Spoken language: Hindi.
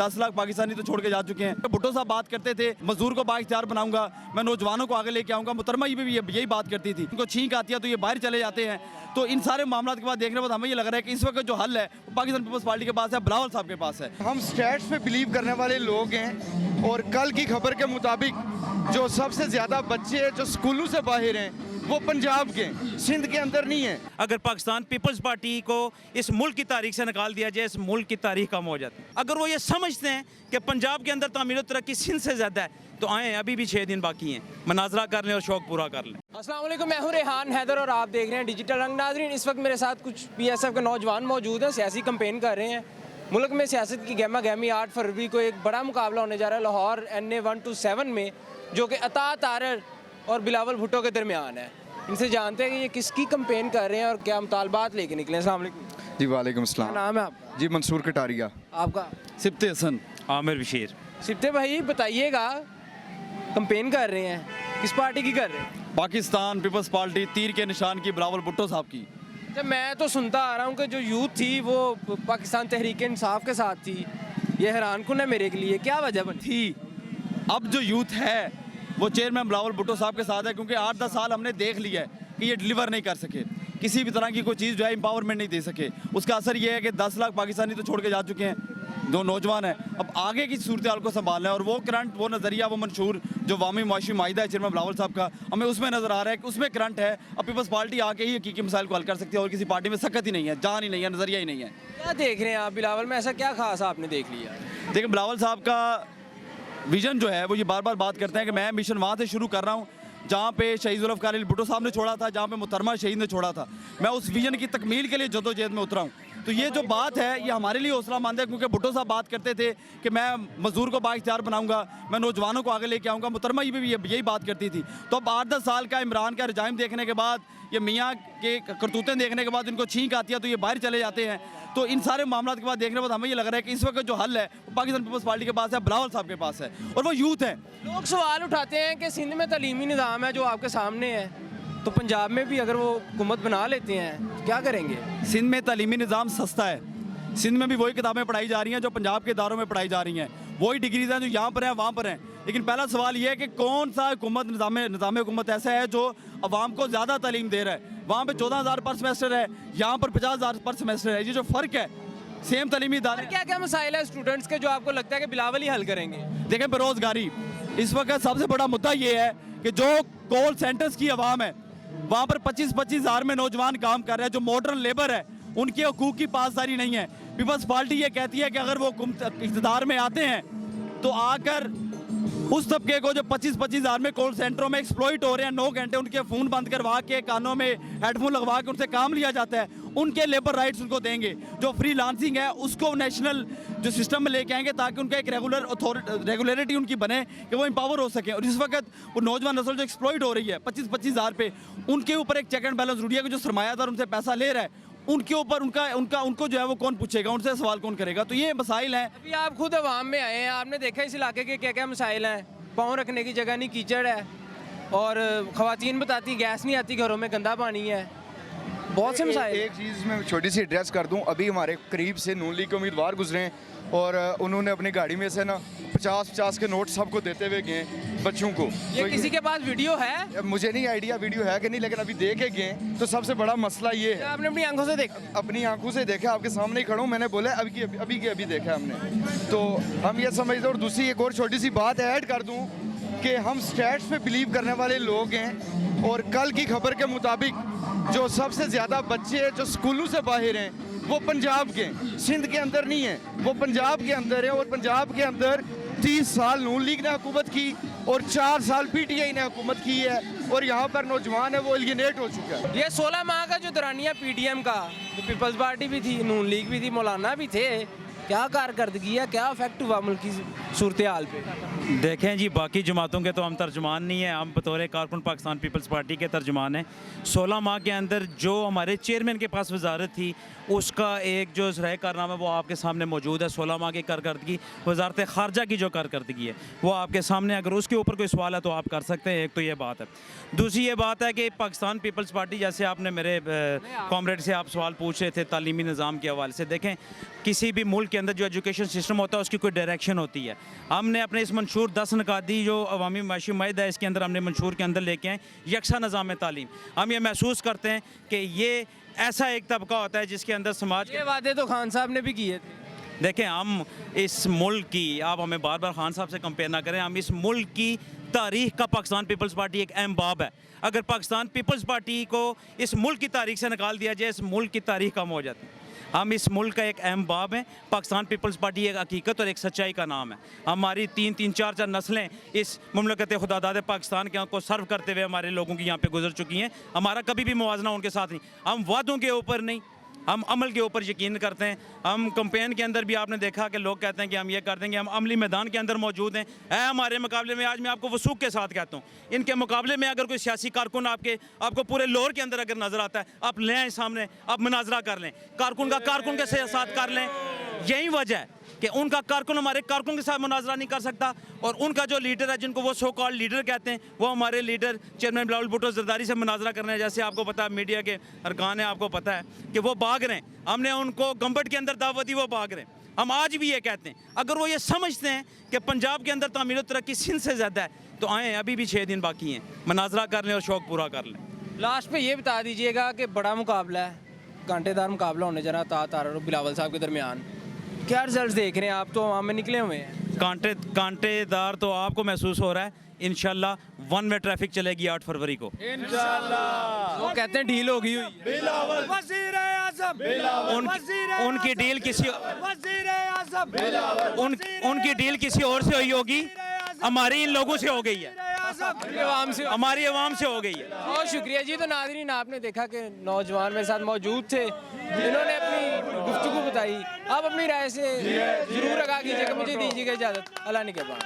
10 लाख पाकिस्तानी तो छोड़ के जा चुके हैं। भुट्टो साहब बात करते थे मजदूर को बाइख्तियार बनाऊंगा, मैं नौजवानों को आगे लेके आऊंगा। मुहतरमा ये भी यही बात करती थी, उनको छींक आती है तो ये बाहर चले जाते हैं। तो इन सारे मामलों के बाद देखने के बाद हमें ये लग रहा है कि इस वक्त जो हल है वो पाकिस्तान पीपल्स पार्टी के पास है, बिलावल साहब के पास है। हम स्टैट्स पे बिलीव करने वाले लोग हैं और कल की खबर के मुताबिक जो सबसे ज़्यादा बच्चे जो स्कूलों से बाहर हैं वो पंजाब के, सिंध के अंदर नहीं है। अगर पाकिस्तान पीपल्स पार्टी को इस मुल्क की तारीख से निकाल दिया जाए, इस मुल्क की तारीख कम हो जाती है। अगर वो ये समझते हैं कि पंजाब के अंदर तामीर और तरक्की सिंध से ज़्यादा है तो आएँ, अभी भी 6 दिन बाकी हैं, मनाजरा कर लें और शौक पूरा कर लें। अस्सलाम वालेकुम, मैं हूं रेहान हैदर और आप देख रहे हैं डिजिटल रंग। नाज़रीन, इस वक्त मेरे साथ कुछ PSF के नौजवान मौजूद हैं, सियासी कैंपेन कर रहे हैं। मुल्क में सियासत की गहमा गहमी 8 फरवरी को एक बड़ा मुकाबला होने जा रहा है लाहौर NA 127 में, जो कि अता तारर और बिलावल भुट्टो के दरमियान है। इनसे जानते हैं कि ये किसकी कैंपेन कर रहे हैं और क्या मुतालबात लेके निकले। अस्सलाम वालेकुम जी वालेकुम क्या सलाम। नाम है आपका? जी मंसूर कटारिया। आपका? सिप्ते हसन। आमिर बशीर। सिप्ते भाई बताइएगा, कैंपेन कर रहे हैं, किस पार्टी की कर रहे हैं? पाकिस्तान पीपल्स पार्टी तीर के निशान की बिलावल भुट्टो साहब की। जब मैं तो सुनता आ रहा हूँ कि जो यूथ थी वो पाकिस्तान तहरीक इंसाफ के साथ थी, ये हैरान कुन है मेरे के लिए, क्या वजह बनी थी? अब जो यूथ है वो चेयरमैन बिलावल भुट्टो साहब के साथ है, क्योंकि 8-10 साल हमने देख लिया है कि ये डिलीवर नहीं कर सके, किसी भी तरह की कोई चीज़ जो है एम्पावरमेंट नहीं दे सके। उसका असर ये है कि 10 लाख पाकिस्तानी तो छोड़ के जा चुके हैं, जो नौजवान हैं। अब आगे की सूरत हाल को संभालना है और वो करंट, वो नज़रिया, वो मंशूर जो वामी मुआशी माहिदा है चेयरमैन बिलावल साहब का, हमें उसमें नज़र आ रहा है कि उसमें करंट है। अब पीपल्स पार्टी आके ही हकीकी मसाइल को हल कर सकती है और किसी पार्टी में सकत ही नहीं है, जान ही नहीं है, नज़रिया ही नहीं है। क्या देख रहे हैं आप बिलावल में, ऐसा क्या खास आपने देख लिया? देखिए, बिलावल साहब का विजन जो है वो ये बार बार बात करते हैं कि मैं मिशन वहाँ से शुरू कर रहा हूँ जहाँ पे शहीद जुल्फ़िकार अली भुट्टो साहब ने छोड़ा था, जहाँ पे मुहतरमा शहीद ने छोड़ा था। मैं उस विजन की तकमील के लिए जद्दोजहद में उतरा हूँ। तो ये जो बात है ये हमारे लिए हौसला मंद है, क्योंकि भुट्टो साहब बात करते थे कि मैं मजदूर को बाइख्तियार बनाऊंगा, मैं नौजवानों को आगे लेके आऊँगा। मुहतरमा ये भी यही बात करती थी। तो अब 8-10 साल का इमरान का रजाइम देखने के बाद, ये मियाँ के करतूतें देखने के बाद इनको छींक आती है तो ये बाहर चले जाते हैं। तो इन सारे मामलों के बाद देखने के बाद हमें ये लग रहा है कि इस वक्त जो हल है वो पाकिस्तान पीपल्स पार्टी के पास है, बिलावल साहब के पास है और वो यूथ है। लोग सवाल उठाते हैं कि सिंध में तालीमी निज़ाम है जो आपके सामने है, तो पंजाब में भी अगर वो हुकूमत बना लेते हैं क्या करेंगे? सिंध में तालीमी निज़ाम सस्ता है, सिंध में भी वही किताबें पढ़ाई जा रही हैं जो पंजाब के इदारों में पढ़ाई जा रही हैं, वही डिग्रीज हैं जो यहाँ पर हैं वहाँ पर हैं। लेकिन पहला सवाल ये है कि कौन सा हुकूमत निज़ाम हुकूमत ऐसा है जो अवाम को ज़्यादा तालीम दे रहा है? वहाँ पे 14,000 पर सेमेस्टर है, यहाँ पर 50,000 पर सेमेस्टर है। ये जो फ़र्क है, सेम तालीमी इदारे। क्या क्या मसाइल है स्टूडेंट्स के जो आपको लगता है कि बिलावल ही हल करेंगे? देखें, बेरोज़गारी इस वक्त सबसे बड़ा मुद्दा ये है कि जो कॉल सेंटर्स की आवाम है वहाँ पर 25-25 हज़ार में नौजवान काम कर रहे हैं, जो मॉडर्न लेबर है उनके हकूक़ की पासदारी नहीं है। पीपल्स पार्टी ये कहती है कि अगर वो इक़्तिदार में आते हैं तो आकर उस तबके को जो 25-25 हज़ार में कॉल सेंटरों में एक्सप्लॉइट हो रहे हैं, 9 घंटे उनके फ़ोन बंद करवा के कानों में हेडफोन लगवा के उनसे काम लिया जाता है, उनके लेबर राइट्स उनको देंगे। जो फ्रीलांसिंग है उसको नेशनल जो सिस्टम में लेके आएंगे ताकि उनका एक रेगुलरिटी उनकी बने कि वो एम्पावर हो सके। और इस वक्त वो नौजवान नस्ल जो एक्सप्लॉइट हो रही है 25-25 हज़ार पे, उनके ऊपर एक चेक एंड बैलेंस जरूरी है कि जो सरमायादार उनसे पैसा ले रहा है उनके ऊपर उनको जो है वो कौन पूछेगा, उनसे सवाल कौन करेगा। तो ये मसाइल हैं। अभी आप खुद अवाम में आए हैं, आपने देखा इस इलाके के क्या क्या मसाइल हैं। पाँव रखने की जगह नहीं, कीचड़ है, और ख़वातीन बताती गैस नहीं आती, घरों में गंदा पानी है, बहुत से मसाइल। एक चीज़ मैं छोटी सी एड्रेस कर दूं, अभी हमारे करीब से नून लीग के उम्मीदवार गुजरे हैं और उन्होंने अपनी गाड़ी में से ना 50-50 के नोट सबको देते हुए गए बच्चों को। ये तो किसी के पास वीडियो है? मुझे नहीं आइडिया वीडियो है कि नहीं, लेकिन अभी देखे गए। तो सबसे बड़ा मसला ये है, आपने अपनी आंखों से देखा? अपनी आंखों से देखा, आपके सामने ही खड़ा हूँ, मैंने बोला अभी देखा हमने। तो हम ये समझते हैं। और दूसरी एक और छोटी सी बात ऐड कर दूँ कि हम स्टैट्स पे बिलीव करने वाले लोग हैं और कल की खबर के मुताबिक जो सबसे ज़्यादा बच्चे जो स्कूलों से बाहर हैं वो पंजाब के, सिंध के अंदर नहीं है, वो पंजाब के अंदर है। और पंजाब के अंदर 30 साल नून लीग ने हुकूमत की और 4 साल PTI ने हुकूमत की है और यहाँ पर नौजवान है वो एलियनेट हो चुका है। ये 16 माह का जो दौरानिया PDM का, जो पीपल्स पार्टी भी थी, नून लीग भी थी, मौलाना भी थे, क्या कारकर्दगी है, क्या इफेक्ट हुआ मुल्क की सूरत हाल पे? देखें जी, बाकी जमातों के तो हम तर्जुमान नहीं हैं, हम बतौर कारकुन पाकिस्तान पीपल्स पार्टी के तर्जुमान हैं। 16 माह के अंदर जो हमारे चेयरमैन के पास वजारत थी उसका एक जो ज़राए कारनामा वो आपके सामने मौजूद है। 16 माह की कारकर्दगी, वजारत ख़ारजा की जो कारकर्दगी है वो आपके सामने, अगर उसके ऊपर कोई सवाल है तो आप कर सकते हैं। एक तो ये बात है। दूसरी ये बात है कि पाकिस्तान पीपल्स पार्टी, जैसे आपने मेरे कॉमरेड से आप सवाल पूछ रहे थे तालीमी निज़ाम के हवाले से, देखें किसी भी मुल्क के अंदर जो एजुकेशन सिस्टम होता है उसकी कोई डायरेक्शन होती है। हमने अपने इस मंशूर 10 नकादी जो अवामी माशी माहिदा है इसके अंदर हमने मंशूर के अंदर लेके आए यकसा निज़ाम तालीम। हम ये महसूस करते हैं कि ये ऐसा एक तबका होता है जिसके अंदर समाज ये वादे तो खान साहब ने भी किए थे। देखें, हम इस मुल्क की, आप हमें बार बार खान साहब से कंपेयर ना करें, हम इस मुल्क की तारीख का पाकिस्तान पीपल्स पार्टी एक अहम बाब है। अगर पाकिस्तान पीपल्स पार्टी को इस मुल्क की तारीख से निकाल दिया जाए, इस मुल्क की तारीख कम हो जाती है। हम इस मुल्क का एक अहम बाब है। पाकिस्तान पीपल्स पार्टी एक हकीकत और एक सच्चाई का नाम है। हमारी 3-3, 4-4 नस्लें इस मुमलकत खुदादाद पाकिस्तान के को सर्व करते हुए हमारे लोगों की यहाँ पे गुजर चुकी हैं। हमारा कभी भी मुवाजना उनके साथ नहीं। हम वादों के ऊपर नहीं, हम अमल के ऊपर यकीन करते हैं। हम कैंपेन के अंदर भी आपने देखा कि लोग कहते हैं कि हम ये कर देंगे, हम अमली मैदान के अंदर मौजूद हैं। हमारे मुकाबले में आज मैं आपको वसूख के साथ कहता हूँ, इनके मुकाबले में अगर कोई सियासी कारकुन आपको पूरे लाहौर के अंदर अगर नज़र आता है, आप ले आए सामने, आप मुनाजरा कर लें, कारकुन के साथ कर लें। यही वजह है कि उनका कारकुन हमारे कारकुन के साथ मुनाजरा नहीं कर सकता, और उनका जो लीडर है, जिनको वो सो कॉल्ड लीडर कहते हैं, वो हमारे लीडर चेयरमैन बिलावल भुट्टो जरदारी से मुनाजरा करने हैं। जैसे आपको पता है, मीडिया के अरकान है, आपको पता है कि वो भाग रहे हैं। हमने उनको गंबट के अंदर दावत दी, वो भाग रहे हैं। हम आज भी ये कहते हैं, अगर वो ये समझते हैं कि पंजाब के अंदर तामीर और तरक्की सिंध से ज़्यादा है, तो आएँ, अभी भी 6 दिन बाकी हैं, मुनाजरा कर लें और शौक़ पूरा कर लें। लास्ट पे ये बता दीजिएगा कि बड़ा मुकाबला है, कांटेदार मुकाबला होने जा रहा है तार और बिलावल साहब के दरमियान, क्या रिजल्ट देख रहे हैं आप? तो वहाँ में निकले हुए हैं। कांटेदार तो आपको महसूस हो रहा है। इंशाल्लाह 1 वे ट्रैफिक चलेगी 8 फरवरी को। वो कहते हैं ढील हो गई हुई उनकी डील किसी और से हुई होगी, हमारी इन लोगों से हो गई है, हमारी आवाम से हो गई है। बहुत शुक्रिया जी। तो नाज़रीन, आपने देखा कि नौजवान मेरे साथ मौजूद थे, इन्होंने अपनी गुफ्तगू बताई। आप अपनी राय से ज़रूर आगाह कीजिएगा। मुझे दीजिएगा इजाज़त। अल्लाह निगहबान।